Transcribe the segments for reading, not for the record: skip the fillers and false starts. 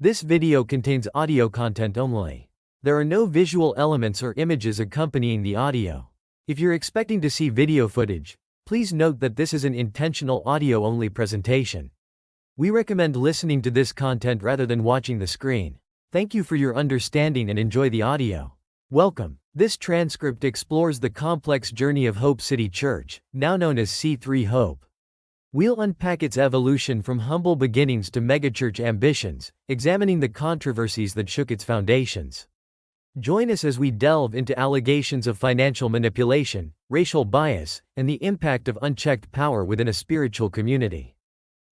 This video contains audio content only. There are no visual elements or images accompanying the audio. If you're expecting to see video footage, please note that this is an intentional audio-only presentation. We recommend listening to this content rather than watching the screen. Thank you for your understanding and enjoy the audio. Welcome. This transcript explores the complex journey of Hope City Church, now known as C3 Hope. We'll unpack its evolution from humble beginnings to megachurch ambitions, examining the controversies that shook its foundations. Join us as we delve into allegations of financial manipulation, racial bias, and the impact of unchecked power within a spiritual community.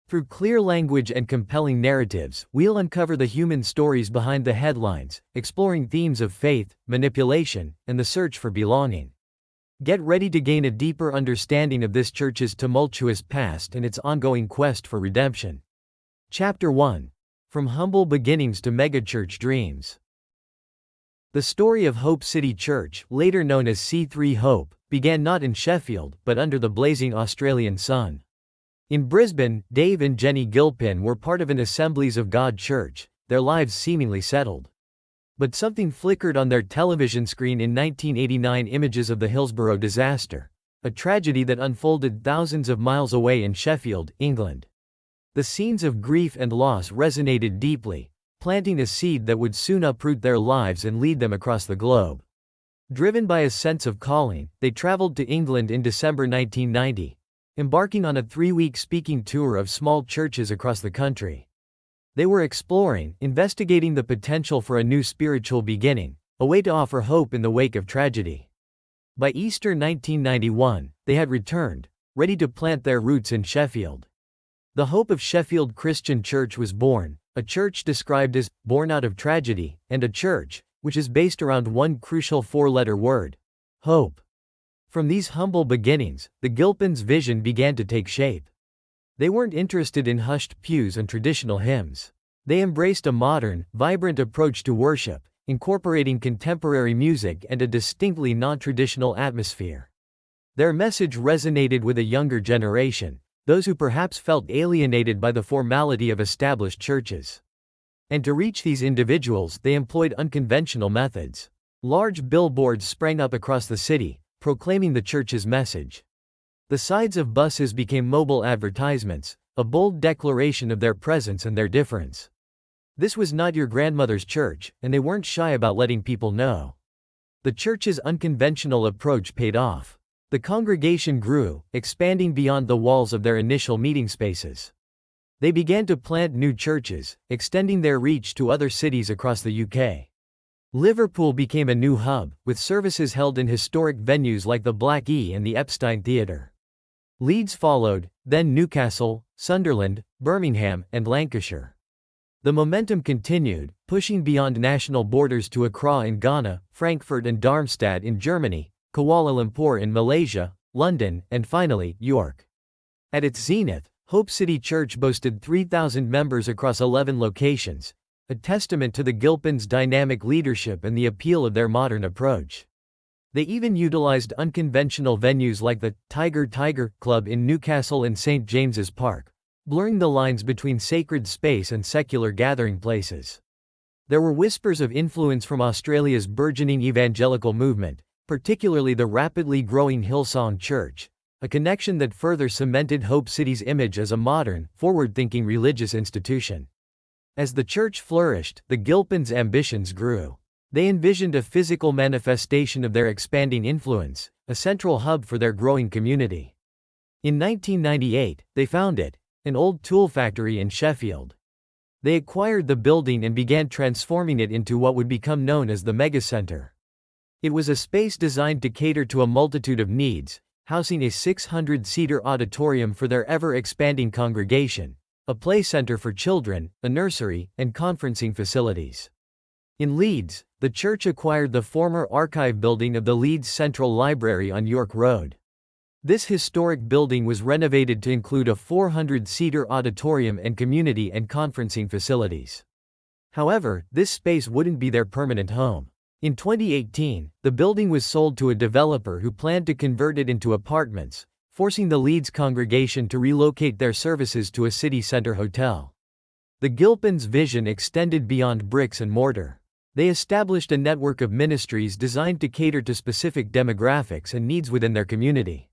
Through clear language and compelling narratives, we'll uncover the human stories behind the headlines, exploring themes of faith, manipulation, and the search for belonging. Get ready to gain a deeper understanding of this church's tumultuous past and its ongoing quest for redemption. Chapter 1. From Humble Beginnings to Megachurch Dreams. The story of Hope City Church, later known as C3 Hope, began not in Sheffield, but under the blazing Australian sun. In Brisbane, Dave and Jenny Gilpin were part of an Assemblies of God church, their lives seemingly settled. But something flickered on their television screen in 1989. Images of the Hillsborough disaster, a tragedy that unfolded thousands of miles away in Sheffield, England. The scenes of grief and loss resonated deeply, planting a seed that would soon uproot their lives and lead them across the globe. Driven by a sense of calling, they traveled to England in December 1990, embarking on a 3-week speaking tour of small churches across the country. They were exploring, investigating the potential for a new spiritual beginning, a way to offer hope in the wake of tragedy. By Easter 1991, they had returned, ready to plant their roots in Sheffield. The Hope of Sheffield Christian Church was born, a church described as born out of tragedy, and a church which is based around one crucial 4-letter word: hope. From these humble beginnings, the Gilpins' vision began to take shape. They weren't interested in hushed pews and traditional hymns. They embraced a modern, vibrant approach to worship, incorporating contemporary music and a distinctly non-traditional atmosphere. Their message resonated with a younger generation, those who perhaps felt alienated by the formality of established churches. And to reach these individuals, they employed unconventional methods. Large billboards sprang up across the city, proclaiming the church's message. The sides of buses became mobile advertisements, a bold declaration of their presence and their difference. This was not your grandmother's church, and they weren't shy about letting people know. The church's unconventional approach paid off. The congregation grew, expanding beyond the walls of their initial meeting spaces. They began to plant new churches, extending their reach to other cities across the UK. Liverpool became a new hub, with services held in historic venues like the Black E and the Epstein Theatre. Leeds followed, then Newcastle, Sunderland, Birmingham, and Lancashire. The momentum continued, pushing beyond national borders to Accra in Ghana, Frankfurt and Darmstadt in Germany, Kuala Lumpur in Malaysia, London, and finally, York. At its zenith, Hope City Church boasted 3,000 members across 11 locations, a testament to the Gilpins' dynamic leadership and the appeal of their modern approach. They even utilized unconventional venues like the Tiger Club in Newcastle and St. James's Park, blurring the lines between sacred space and secular gathering places. There were whispers of influence from Australia's burgeoning evangelical movement, particularly the rapidly growing Hillsong Church, a connection that further cemented Hope City's image as a modern, forward-thinking religious institution. As the church flourished, the Gilpins' ambitions grew. They envisioned a physical manifestation of their expanding influence, a central hub for their growing community. In 1998, they founded an old tool factory in Sheffield. They acquired the building and began transforming it into what would become known as the Megacenter. It was a space designed to cater to a multitude of needs, housing a 600-seater auditorium for their ever-expanding congregation, a play center for children, a nursery, and conferencing facilities. In Leeds, the church acquired the former archive building of the Leeds Central Library on York Road. This historic building was renovated to include a 400-seater auditorium and community and conferencing facilities. However, this space wouldn't be their permanent home. In 2018, the building was sold to a developer who planned to convert it into apartments, forcing the Leeds congregation to relocate their services to a city center hotel. The Gilpins' vision extended beyond bricks and mortar. They established a network of ministries designed to cater to specific demographics and needs within their community.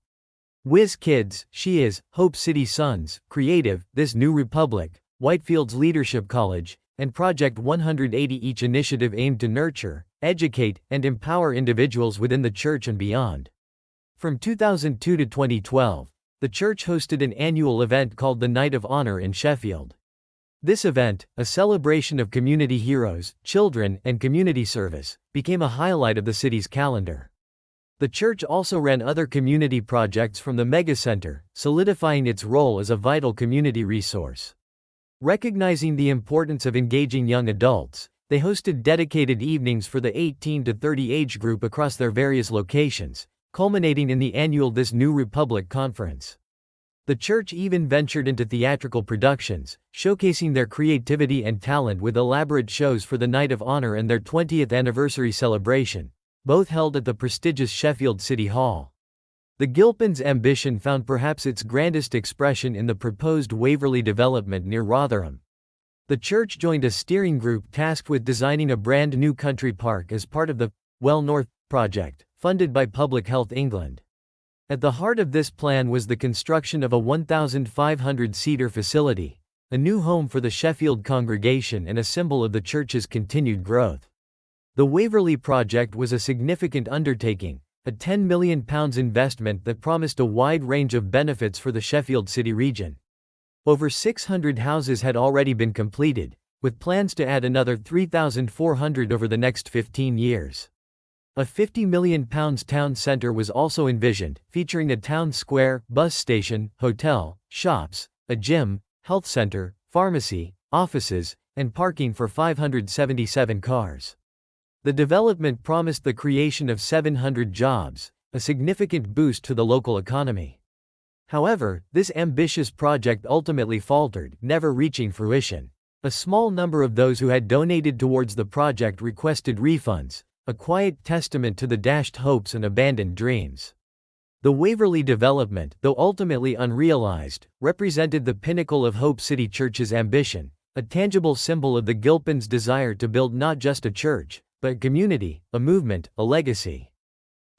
Whiz Kids, She Is, Hope City Sons, Creative, This New Republic, Whitefield's Leadership College, and Project 180 each initiative aimed to nurture, educate, and empower individuals within the church and beyond. From 2002 to 2012, the church hosted an annual event called the Night of Honor in Sheffield. This event, a celebration of community heroes, children, and community service, became a highlight of the city's calendar. The church also ran other community projects from the Megachurch, solidifying its role as a vital community resource. Recognizing the importance of engaging young adults, they hosted dedicated evenings for the 18 to 30 age group across their various locations, culminating in the annual This New Republic conference. The church even ventured into theatrical productions, showcasing their creativity and talent with elaborate shows for the Night of Honor and their 20th anniversary celebration, both held at the prestigious Sheffield City Hall. The Gilpins' ambition found perhaps its grandest expression in the proposed Waverley development near Rotherham. The church joined a steering group tasked with designing a brand new country park as part of the Well North project, funded by Public Health England. At the heart of this plan was the construction of a 1,500-seater facility, a new home for the Sheffield congregation and a symbol of the church's continued growth. The Waverley project was a significant undertaking, a £10 million investment that promised a wide range of benefits for the Sheffield City region. Over 600 houses had already been completed, with plans to add another 3,400 over the next 15 years. A £50 million town centre was also envisioned, featuring a town square, bus station, hotel, shops, a gym, health centre, pharmacy, offices, and parking for 577 cars. The development promised the creation of 700 jobs, a significant boost to the local economy. However, this ambitious project ultimately faltered, never reaching fruition. A small number of those who had donated towards the project requested refunds, a quiet testament to the dashed hopes and abandoned dreams. The Waverley development, though ultimately unrealized, represented the pinnacle of Hope City Church's ambition, a tangible symbol of the Gilpins' desire to build not just a church, but a community, a movement, a legacy.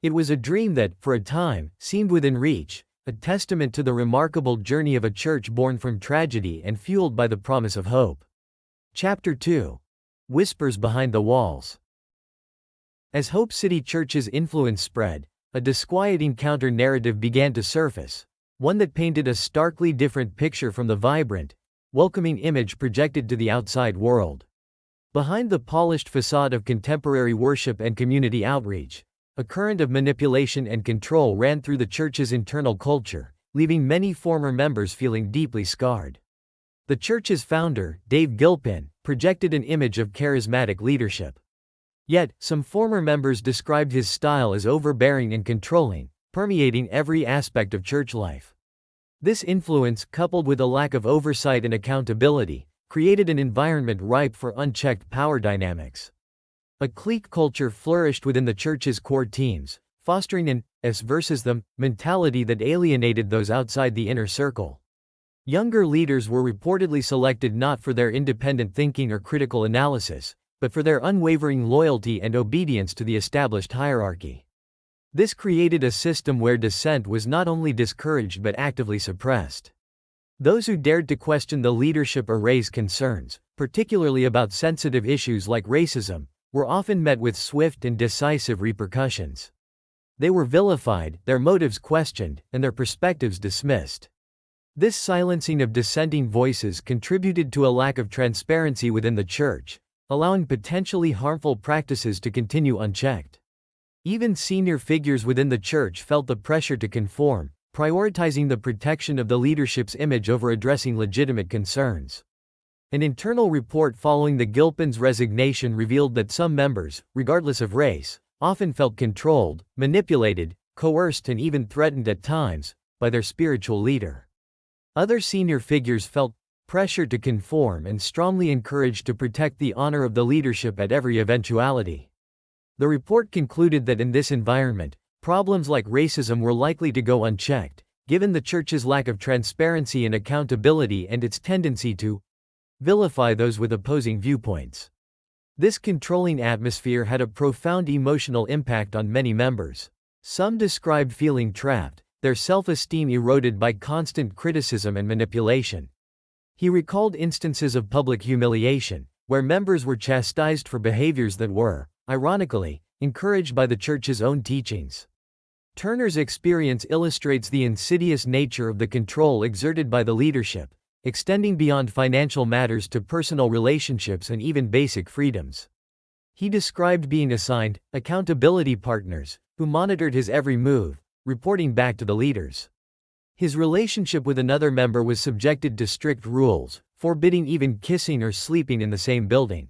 It was a dream that, for a time, seemed within reach, a testament to the remarkable journey of a church born from tragedy and fueled by the promise of hope. Chapter 2. Whispers Behind the Walls. As Hope City Church's influence spread, a disquieting counter-narrative began to surface, one that painted a starkly different picture from the vibrant, welcoming image projected to the outside world. Behind the polished facade of contemporary worship and community outreach, a current of manipulation and control ran through the church's internal culture, leaving many former members feeling deeply scarred. The church's founder, Dave Gilpin, projected an image of charismatic leadership. Yet, some former members described his style as overbearing and controlling, permeating every aspect of church life. This influence, coupled with a lack of oversight and accountability, created an environment ripe for unchecked power dynamics. A clique culture flourished within the church's core teams, fostering an us versus them mentality that alienated those outside the inner circle. Younger leaders were reportedly selected not for their independent thinking or critical analysis, but for their unwavering loyalty and obedience to the established hierarchy. This created a system where dissent was not only discouraged but actively suppressed. Those who dared to question the leadership or raise concerns, particularly about sensitive issues like racism, were often met with swift and decisive repercussions. They were vilified, their motives questioned, and their perspectives dismissed. This silencing of dissenting voices contributed to a lack of transparency within the church, allowing potentially harmful practices to continue unchecked. Even senior figures within the church felt the pressure to conform, prioritizing the protection of the leadership's image over addressing legitimate concerns. An internal report following the Gilpins' resignation revealed that some members, regardless of race, often felt controlled, manipulated, coerced, and even threatened at times by their spiritual leader. Other senior figures felt pressure to conform and strongly encouraged to protect the honor of the leadership at every eventuality. The report concluded that in this environment, problems like racism were likely to go unchecked, given the church's lack of transparency and accountability and its tendency to vilify those with opposing viewpoints. This controlling atmosphere had a profound emotional impact on many members. Some described feeling trapped, their self-esteem eroded by constant criticism and manipulation. He recalled instances of public humiliation, where members were chastised for behaviors that were, ironically, encouraged by the church's own teachings. Turner's experience illustrates the insidious nature of the control exerted by the leadership, extending beyond financial matters to personal relationships and even basic freedoms. He described being assigned accountability partners, who monitored his every move, reporting back to the leaders. His relationship with another member was subjected to strict rules, forbidding even kissing or sleeping in the same building.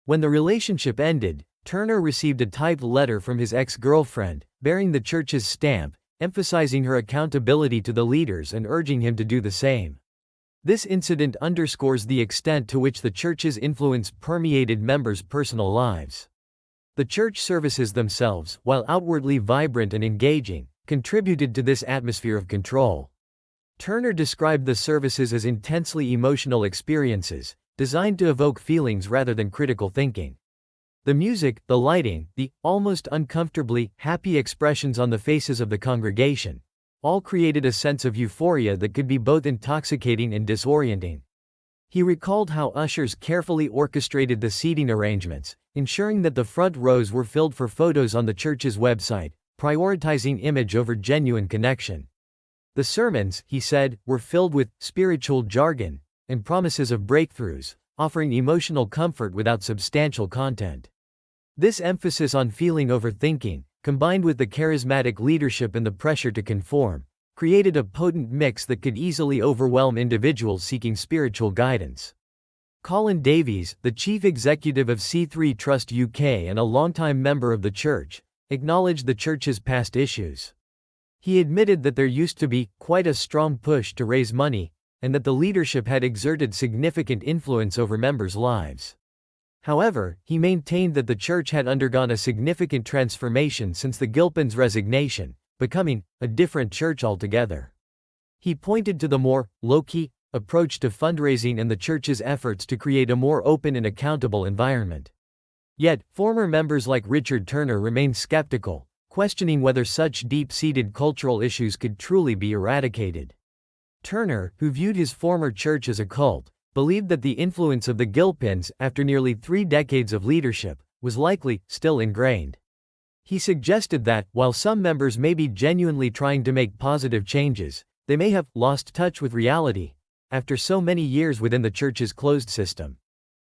When the relationship ended, Turner received a typed letter from his ex-girlfriend, bearing the church's stamp, emphasizing her accountability to the leaders and urging him to do the same. This incident underscores the extent to which the church's influence permeated members' personal lives. The church services themselves, while outwardly vibrant and engaging, contributed to this atmosphere of control. Turner described the services as intensely emotional experiences, designed to evoke feelings rather than critical thinking. The music, the lighting, the almost uncomfortably happy expressions on the faces of the congregation, all created a sense of euphoria that could be both intoxicating and disorienting. He recalled how ushers carefully orchestrated the seating arrangements, ensuring that the front rows were filled for photos on the church's website, prioritizing image over genuine connection. The sermons, he said, were filled with spiritual jargon and promises of breakthroughs, offering emotional comfort without substantial content. This emphasis on feeling over thinking, combined with the charismatic leadership and the pressure to conform, created a potent mix that could easily overwhelm individuals seeking spiritual guidance. Colin Davies, the chief executive of C3 Trust UK and a longtime member of the church, acknowledged the church's past issues. He admitted that there used to be quite a strong push to raise money, and that the leadership had exerted significant influence over members' lives. However, he maintained that the church had undergone a significant transformation since the Gilpins' resignation, becoming a different church altogether. He pointed to the more low-key approach to fundraising and the church's efforts to create a more open and accountable environment. Yet, former members like Richard Turner remained skeptical, questioning whether such deep-seated cultural issues could truly be eradicated. Turner, who viewed his former church as a cult, believed that the influence of the Gilpins, after nearly 3 decades of leadership, was likely still ingrained. He suggested that, while some members may be genuinely trying to make positive changes, they may have lost touch with reality after so many years within the church's closed system.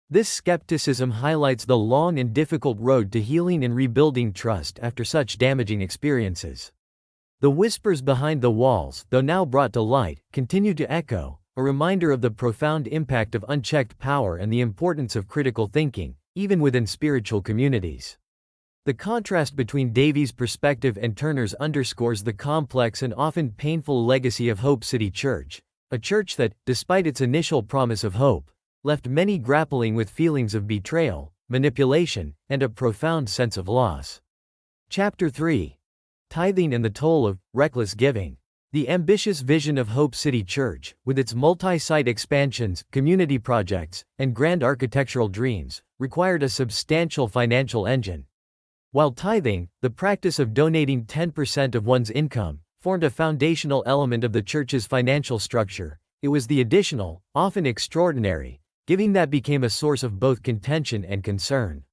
This skepticism highlights the long and difficult road to healing and rebuilding trust after such damaging experiences. The whispers behind the walls, though now brought to light, continue to echo, a reminder of the profound impact of unchecked power and the importance of critical thinking, even within spiritual communities. The contrast between Davies' perspective and Turner's underscores the complex and often painful legacy of Hope City Church, a church that, despite its initial promise of hope, left many grappling with feelings of betrayal, manipulation, and a profound sense of loss. Chapter 3. Tithing and the Toll of Reckless Giving. The ambitious vision of Hope City Church, with its multi-site expansions, community projects, and grand architectural dreams, required a substantial financial engine. While tithing, the practice of donating 10% of one's income, formed a foundational element of the church's financial structure, it was the additional, often extraordinary, giving that became a source of both contention and concern.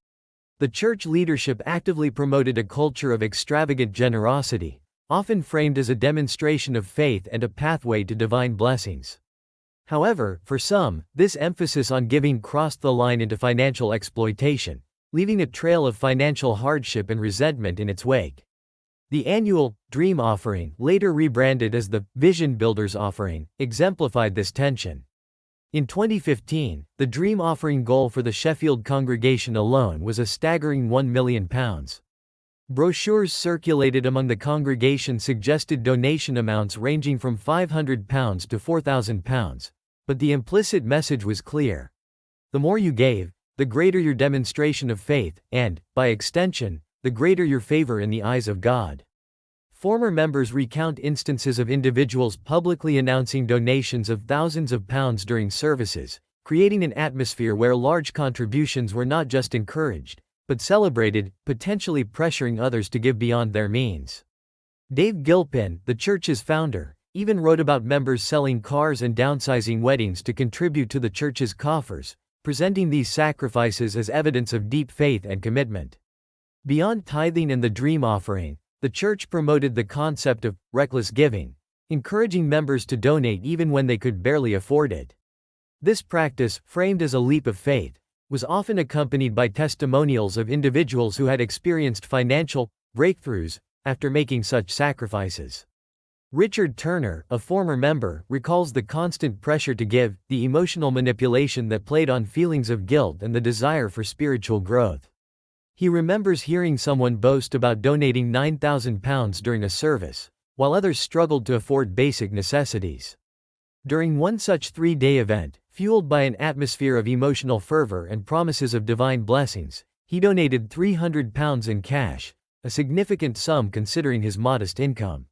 The church leadership actively promoted a culture of extravagant generosity, often framed as a demonstration of faith and a pathway to divine blessings. However, for some, this emphasis on giving crossed the line into financial exploitation, leaving a trail of financial hardship and resentment in its wake. The annual Dream Offering, later rebranded as the Vision Builders Offering, exemplified this tension. In 2015, the Dream Offering goal for the Sheffield congregation alone was a staggering £1 million. Brochures circulated among the congregation suggested donation amounts ranging from £500 to £4,000, but the implicit message was clear. The more you gave, the greater your demonstration of faith, and, by extension, the greater your favor in the eyes of God. Former members recount instances of individuals publicly announcing donations of thousands of pounds during services, creating an atmosphere where large contributions were not just encouraged, but celebrated, potentially pressuring others to give beyond their means. Dave Gilpin, the church's founder, even wrote about members selling cars and downsizing weddings to contribute to the church's coffers, presenting these sacrifices as evidence of deep faith and commitment. Beyond tithing and the dream offering, the church promoted the concept of reckless giving, encouraging members to donate even when they could barely afford it. This practice, framed as a leap of faith, was often accompanied by testimonials of individuals who had experienced financial breakthroughs after making such sacrifices. Richard Turner, a former member, recalls the constant pressure to give, the emotional manipulation that played on feelings of guilt and the desire for spiritual growth. He remembers hearing someone boast about donating £9,000 during a service, while others struggled to afford basic necessities. During one such 3-day event, fueled by an atmosphere of emotional fervor and promises of divine blessings, he donated £300 in cash, a significant sum considering his modest income.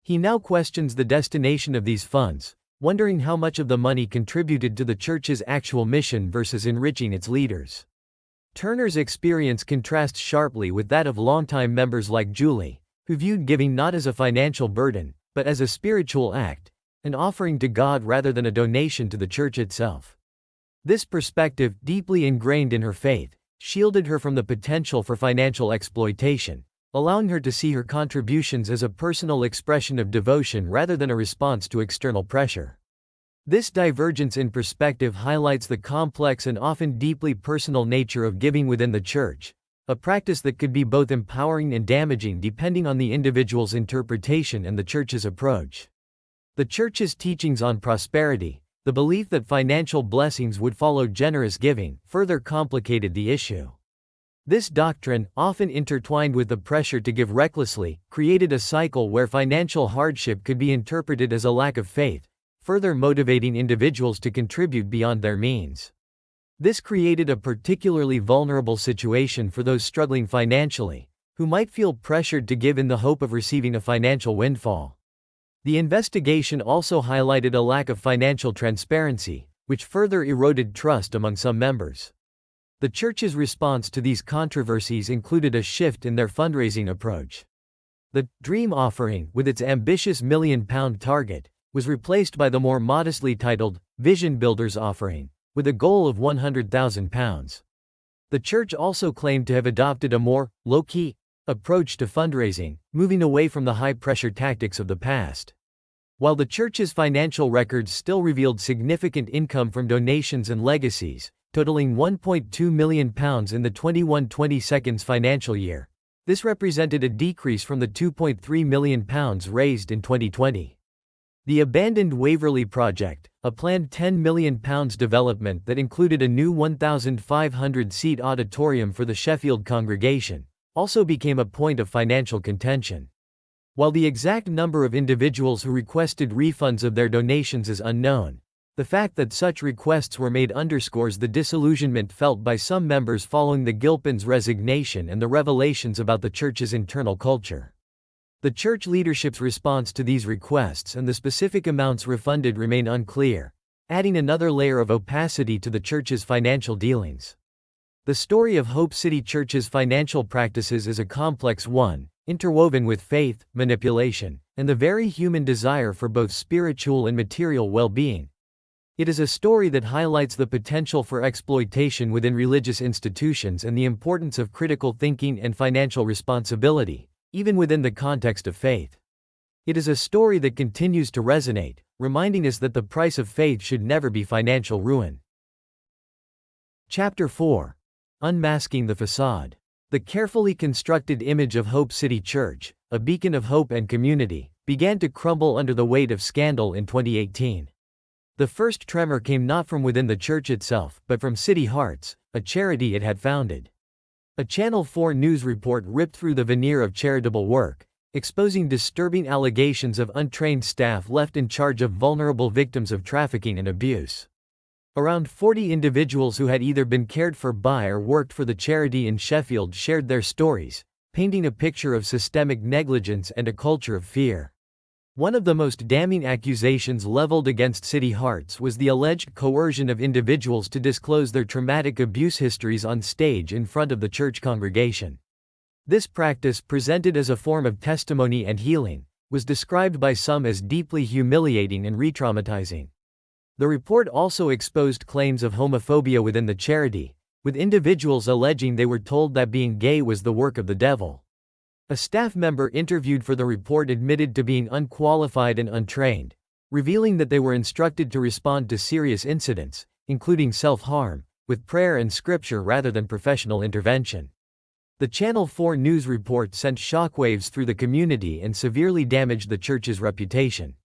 He now questions the destination of these funds, wondering how much of the money contributed to the church's actual mission versus enriching its leaders. Turner's experience contrasts sharply with that of longtime members like Julie, who viewed giving not as a financial burden, but as a spiritual act, an offering to God rather than a donation to the church itself. This perspective, deeply ingrained in her faith, shielded her from the potential for financial exploitation, allowing her to see her contributions as a personal expression of devotion rather than a response to external pressure. This divergence in perspective highlights the complex and often deeply personal nature of giving within the church, a practice that could be both empowering and damaging depending on the individual's interpretation and the church's approach. The church's teachings on prosperity, the belief that financial blessings would follow generous giving, further complicated the issue. This doctrine, often intertwined with the pressure to give recklessly, created a cycle where financial hardship could be interpreted as a lack of faith, further motivating individuals to contribute beyond their means. This created a particularly vulnerable situation for those struggling financially, who might feel pressured to give in the hope of receiving a financial windfall. The investigation also highlighted a lack of financial transparency, which further eroded trust among some members. The church's response to these controversies included a shift in their fundraising approach. The Dream Offering, with its ambitious £1 million target, was replaced by the more modestly titled Vision Builders Offering, with a goal of £100,000. The church also claimed to have adopted a more low-key approach to fundraising, moving away from the high-pressure tactics of the past. While the church's financial records still revealed significant income from donations and legacies, totaling £1.2 million in the 21-22 financial year, this represented a decrease from the £2.3 million raised in 2020. The abandoned Waverley project, a planned £10 million development that included a new 1,500-seat auditorium for the Sheffield congregation, also became a point of financial contention. While the exact number of individuals who requested refunds of their donations is unknown, the fact that such requests were made underscores the disillusionment felt by some members following the Gilpins' resignation and the revelations about the church's internal culture. The church leadership's response to these requests and the specific amounts refunded remain unclear, adding another layer of opacity to the church's financial dealings. The story of Hope City Church's financial practices is a complex one, interwoven with faith, manipulation, and the very human desire for both spiritual and material well-being. It is a story that highlights the potential for exploitation within religious institutions and the importance of critical thinking and financial responsibility, even within the context of faith. It is a story that continues to resonate, reminding us that the price of faith should never be financial ruin. Chapter 4. Unmasking the Facade. The carefully constructed image of Hope City Church, a beacon of hope and community, began to crumble under the weight of scandal in 2018. The first tremor came not from within the church itself, but from City Hearts, a charity it had founded. A Channel 4 news report ripped through the veneer of charitable work, exposing disturbing allegations of untrained staff left in charge of vulnerable victims of trafficking and abuse. Around 40 individuals who had either been cared for by or worked for the charity in Sheffield shared their stories, painting a picture of systemic negligence and a culture of fear. One of the most damning accusations leveled against City Hearts was the alleged coercion of individuals to disclose their traumatic abuse histories on stage in front of the church congregation. This practice, presented as a form of testimony and healing, was described by some as deeply humiliating and re-traumatizing. The report also exposed claims of homophobia within the charity, with individuals alleging they were told that being gay was the work of the devil. A staff member interviewed for the report admitted to being unqualified and untrained, revealing that they were instructed to respond to serious incidents, including self-harm, with prayer and scripture rather than professional intervention. The Channel 4 news report sent shockwaves through the community and severely damaged the church's reputation.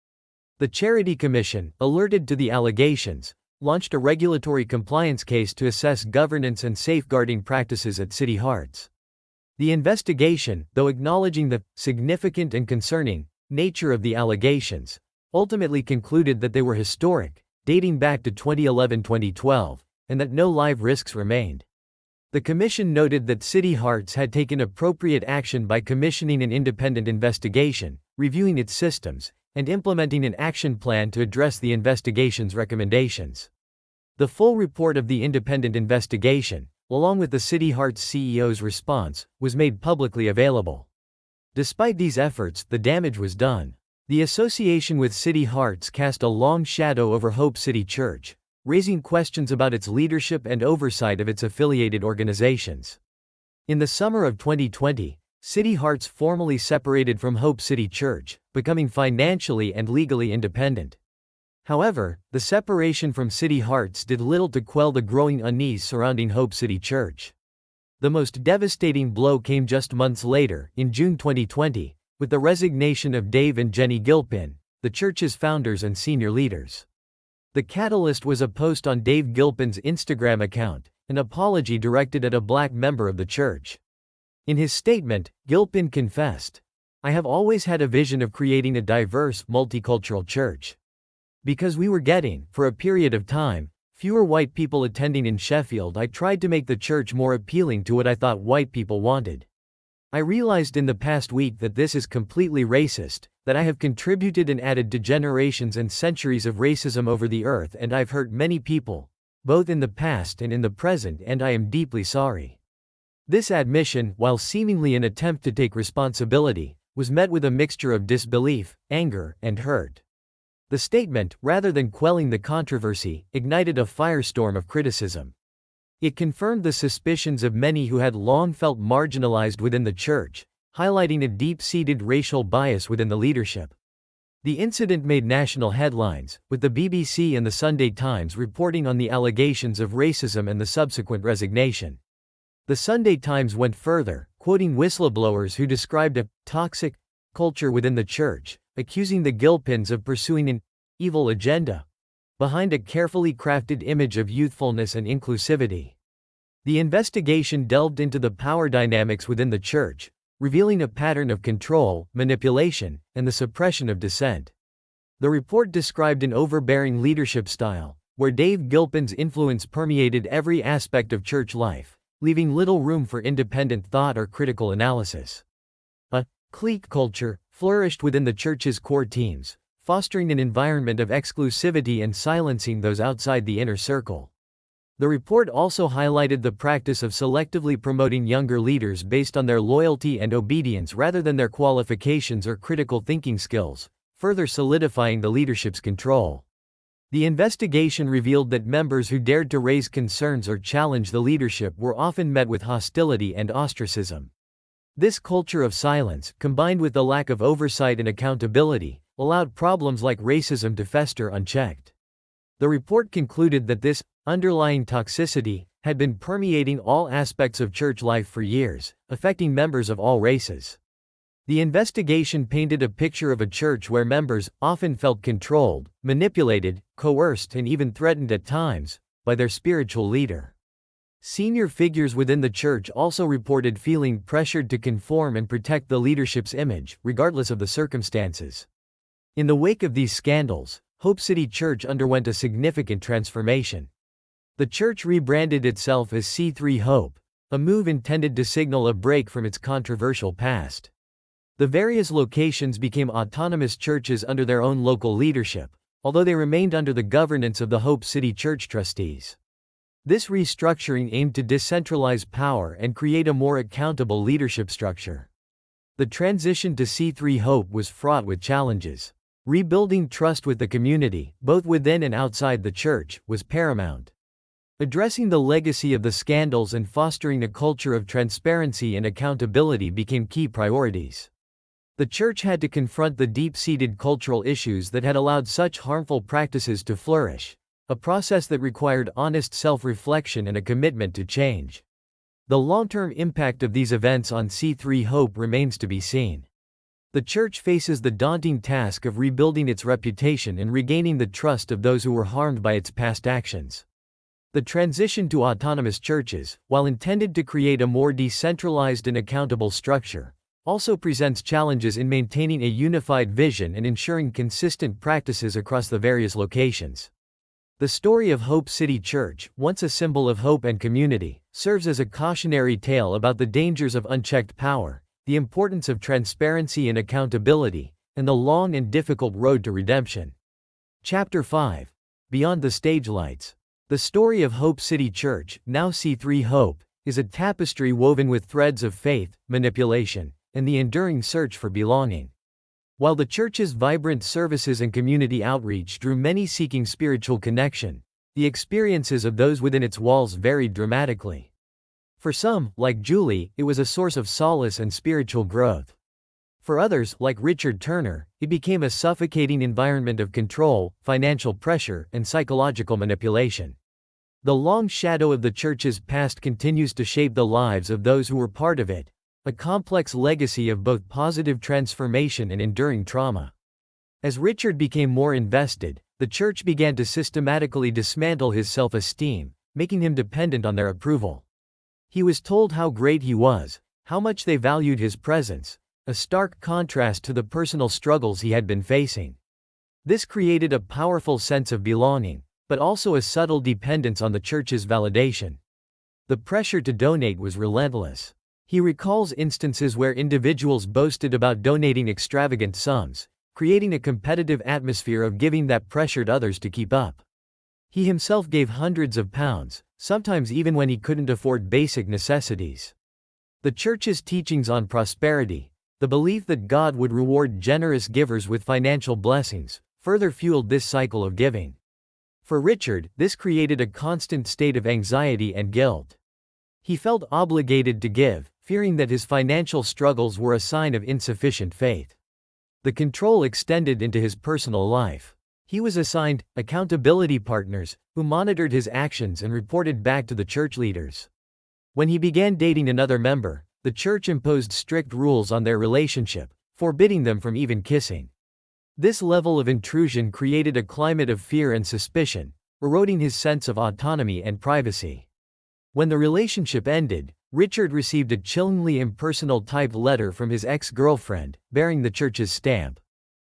The Charity Commission, alerted to the allegations, launched a regulatory compliance case to assess governance and safeguarding practices at City Hearts. The investigation, though acknowledging the significant and concerning nature of the allegations, ultimately concluded that they were historic, dating back to 2011-2012, and that no live risks remained. The Commission noted that City Hearts had taken appropriate action by commissioning an independent investigation, reviewing its systems, and implementing an action plan to address the investigation's recommendations. The full report of the independent investigation, along with the City Hearts CEO's response, was made publicly available. Despite these efforts, the damage was done. The association with City Hearts cast a long shadow over Hope City Church, raising questions about its leadership and oversight of its affiliated organizations. In the summer of 2020, City Hearts formally separated from Hope City Church, becoming financially and legally independent. However, the separation from City Hearts did little to quell the growing unease surrounding Hope City Church. The most devastating blow came just months later, in June 2020, with the resignation of Dave and Jenny Gilpin, the church's founders and senior leaders. The catalyst was a post on Dave Gilpin's Instagram account, an apology directed at a black member of the church. In his statement, Gilpin confessed, "I have always had a vision of creating a diverse, multicultural church. Because we were getting, for a period of time, fewer white people attending in Sheffield, I tried to make the church more appealing to what I thought white people wanted. I realized in the past week that this is completely racist, that I have contributed and added to generations and centuries of racism over the earth, and I've hurt many people, both in the past and in the present, and I am deeply sorry." This admission, while seemingly an attempt to take responsibility, was met with a mixture of disbelief, anger, and hurt. The statement, rather than quelling the controversy, ignited a firestorm of criticism. It confirmed the suspicions of many who had long felt marginalized within the church, highlighting a deep-seated racial bias within the leadership. The incident made national headlines, with the BBC and the Sunday Times reporting on the allegations of racism and the subsequent resignation. The Sunday Times went further, quoting whistleblowers who described a toxic culture within the church, accusing the Gilpins of pursuing an evil agenda behind a carefully crafted image of youthfulness and inclusivity. The investigation delved into the power dynamics within the church, revealing a pattern of control, manipulation, and the suppression of dissent. The report described an overbearing leadership style, where Dave Gilpin's influence permeated every aspect of church life, leaving little room for independent thought or critical analysis. A clique culture flourished within the church's core teams, fostering an environment of exclusivity and silencing those outside the inner circle. The report also highlighted the practice of selectively promoting younger leaders based on their loyalty and obedience rather than their qualifications or critical thinking skills, further solidifying the leadership's control. The investigation revealed that members who dared to raise concerns or challenge the leadership were often met with hostility and ostracism. This culture of silence, combined with the lack of oversight and accountability, allowed problems like racism to fester unchecked. The report concluded that this underlying toxicity had been permeating all aspects of church life for years, affecting members of all races. The investigation painted a picture of a church where members often felt controlled, manipulated, coerced, and even threatened at times by their spiritual leader. Senior figures within the church also reported feeling pressured to conform and protect the leadership's image, regardless of the circumstances. In the wake of these scandals, Hope City Church underwent a significant transformation. The church rebranded itself as C3 Hope, a move intended to signal a break from its controversial past. The various locations became autonomous churches under their own local leadership, although they remained under the governance of the Hope City Church trustees. This restructuring aimed to decentralize power and create a more accountable leadership structure. The transition to C3 Hope was fraught with challenges. Rebuilding trust with the community, both within and outside the church, was paramount. Addressing the legacy of the scandals and fostering a culture of transparency and accountability became key priorities. The church had to confront the deep-seated cultural issues that had allowed such harmful practices to flourish, a process that required honest self-reflection and a commitment to change. The long-term impact of these events on C3 Hope remains to be seen. The church faces the daunting task of rebuilding its reputation and regaining the trust of those who were harmed by its past actions. The transition to autonomous churches, while intended to create a more decentralized and accountable structure, also presents challenges in maintaining a unified vision and ensuring consistent practices across the various locations. The story of Hope City Church, once a symbol of hope and community, serves as a cautionary tale about the dangers of unchecked power, the importance of transparency and accountability, and the long and difficult road to redemption. Chapter 5. Beyond the Stage Lights. The story of Hope City Church, now C3 Hope, is a tapestry woven with threads of faith, manipulation, and the enduring search for belonging. While the church's vibrant services and community outreach drew many seeking spiritual connection, the experiences of those within its walls varied dramatically. For some, like Julie, it was a source of solace and spiritual growth. For others, like Richard Turner, it became a suffocating environment of control, financial pressure, and psychological manipulation. The long shadow of the church's past continues to shape the lives of those who were part of it, a complex legacy of both positive transformation and enduring trauma. As Richard became more invested, the church began to systematically dismantle his self-esteem, making him dependent on their approval. He was told how great he was, how much they valued his presence, a stark contrast to the personal struggles he had been facing. This created a powerful sense of belonging, but also a subtle dependence on the church's validation. The pressure to donate was relentless. He recalls instances where individuals boasted about donating extravagant sums, creating a competitive atmosphere of giving that pressured others to keep up. He himself gave hundreds of pounds, sometimes even when he couldn't afford basic necessities. The church's teachings on prosperity, the belief that God would reward generous givers with financial blessings, further fueled this cycle of giving. For Richard, this created a constant state of anxiety and guilt. He felt obligated to give, fearing that his financial struggles were a sign of insufficient faith. The control extended into his personal life. He was assigned accountability partners, who monitored his actions and reported back to the church leaders. When he began dating another member, the church imposed strict rules on their relationship, forbidding them from even kissing. This level of intrusion created a climate of fear and suspicion, eroding his sense of autonomy and privacy. When the relationship ended, Richard received a chillingly impersonal typed letter from his ex-girlfriend, bearing the church's stamp.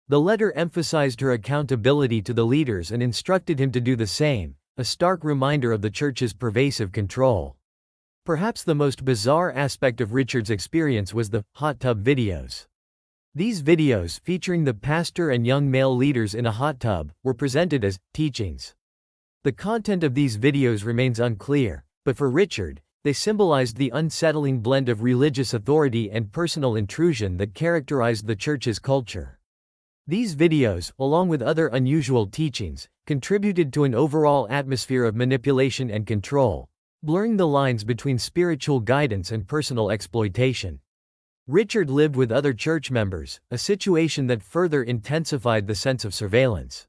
The letter emphasized her accountability to the leaders and instructed him to do the same, a stark reminder of the church's pervasive control. Perhaps the most bizarre aspect of Richard's experience was the hot tub videos. These videos, featuring the pastor and young male leaders in a hot tub, were presented as teachings. The content of these videos remains unclear, but for Richard, they symbolized the unsettling blend of religious authority and personal intrusion that characterized the church's culture. These videos, along with other unusual teachings, contributed to an overall atmosphere of manipulation and control, blurring the lines between spiritual guidance and personal exploitation. Richard lived with other church members, a situation that further intensified the sense of surveillance.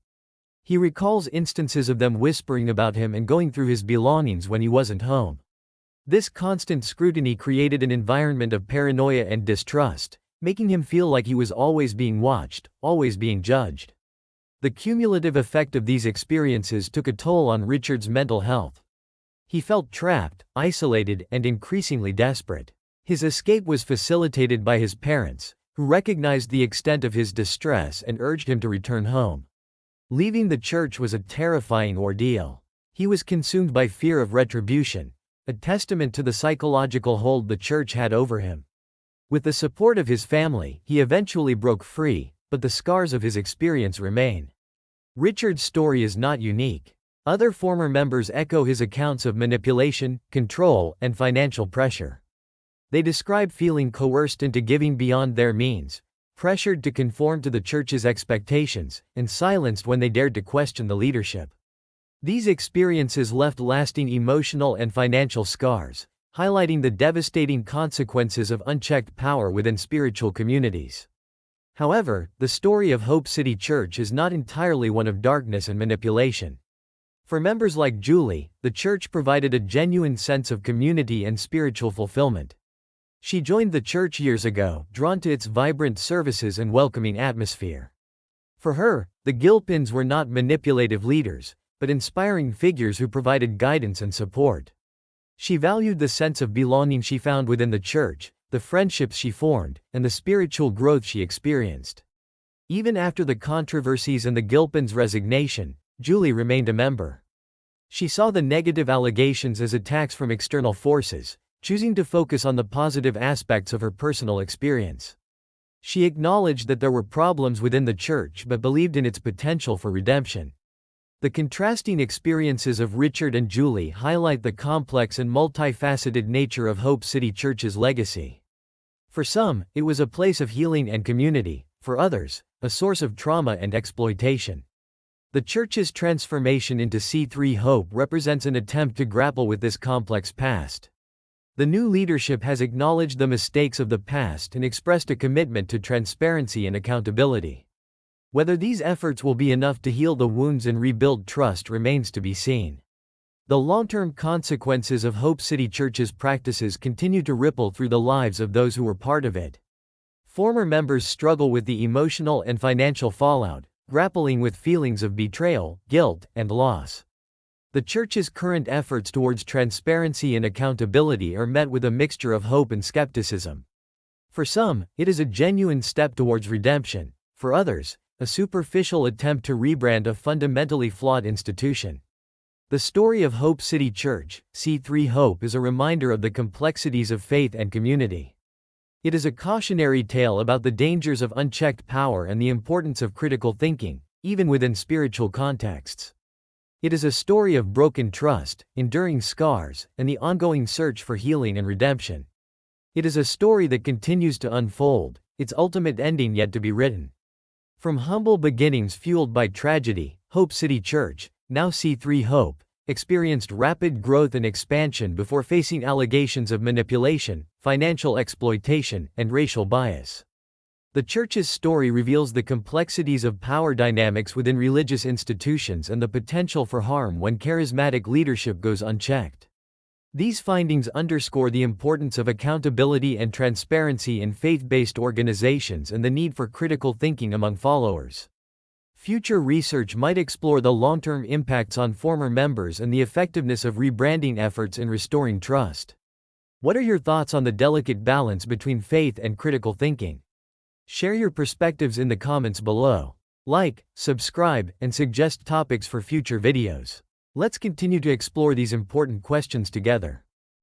He recalls instances of them whispering about him and going through his belongings when he wasn't home. This constant scrutiny created an environment of paranoia and distrust, making him feel like he was always being watched, always being judged. The cumulative effect of these experiences took a toll on Richard's mental health. He felt trapped, isolated, and increasingly desperate. His escape was facilitated by his parents, who recognized the extent of his distress and urged him to return home. Leaving the church was a terrifying ordeal. He was consumed by fear of retribution, a testament to the psychological hold the church had over him. With the support of his family, he eventually broke free, but the scars of his experience remain. Richard's story is not unique. Other former members echo his accounts of manipulation, control, and financial pressure. They describe feeling coerced into giving beyond their means, pressured to conform to the church's expectations, and silenced when they dared to question the leadership. These experiences left lasting emotional and financial scars, highlighting the devastating consequences of unchecked power within spiritual communities. However, the story of Hope City Church is not entirely one of darkness and manipulation. For members like Julie, the church provided a genuine sense of community and spiritual fulfillment. She joined the church years ago, drawn to its vibrant services and welcoming atmosphere. For her, the Gilpins were not manipulative leaders, but inspiring figures who provided guidance and support. She valued the sense of belonging she found within the church, the friendships she formed, and the spiritual growth she experienced. Even after the controversies and the Gilpins' resignation, Julie remained a member. She saw the negative allegations as attacks from external forces, choosing to focus on the positive aspects of her personal experience. She acknowledged that there were problems within the church but believed in its potential for redemption. The contrasting experiences of Richard and Julie highlight the complex and multifaceted nature of Hope City Church's legacy. For some, it was a place of healing and community; for others, a source of trauma and exploitation. The church's transformation into C3 Hope represents an attempt to grapple with this complex past. The new leadership has acknowledged the mistakes of the past and expressed a commitment to transparency and accountability. Whether these efforts will be enough to heal the wounds and rebuild trust remains to be seen. The long-term consequences of Hope City Church's practices continue to ripple through the lives of those who were part of it. Former members struggle with the emotional and financial fallout, grappling with feelings of betrayal, guilt, and loss. The church's current efforts towards transparency and accountability are met with a mixture of hope and skepticism. For some, it is a genuine step towards redemption; for others, a superficial attempt to rebrand a fundamentally flawed institution. The story of Hope City Church, C3 Hope, is a reminder of the complexities of faith and community. It is a cautionary tale about the dangers of unchecked power and the importance of critical thinking, even within spiritual contexts. It is a story of broken trust, enduring scars, and the ongoing search for healing and redemption. It is a story that continues to unfold, its ultimate ending yet to be written. From humble beginnings fueled by tragedy, Hope City Church, now C3 Hope, experienced rapid growth and expansion before facing allegations of manipulation, financial exploitation, and racial bias. The church's story reveals the complexities of power dynamics within religious institutions and the potential for harm when charismatic leadership goes unchecked. These findings underscore the importance of accountability and transparency in faith-based organizations and the need for critical thinking among followers. Future research might explore the long-term impacts on former members and the effectiveness of rebranding efforts in restoring trust. What are your thoughts on the delicate balance between faith and critical thinking? Share your perspectives in the comments below. Like, subscribe, and suggest topics for future videos. Let's continue to explore these important questions together.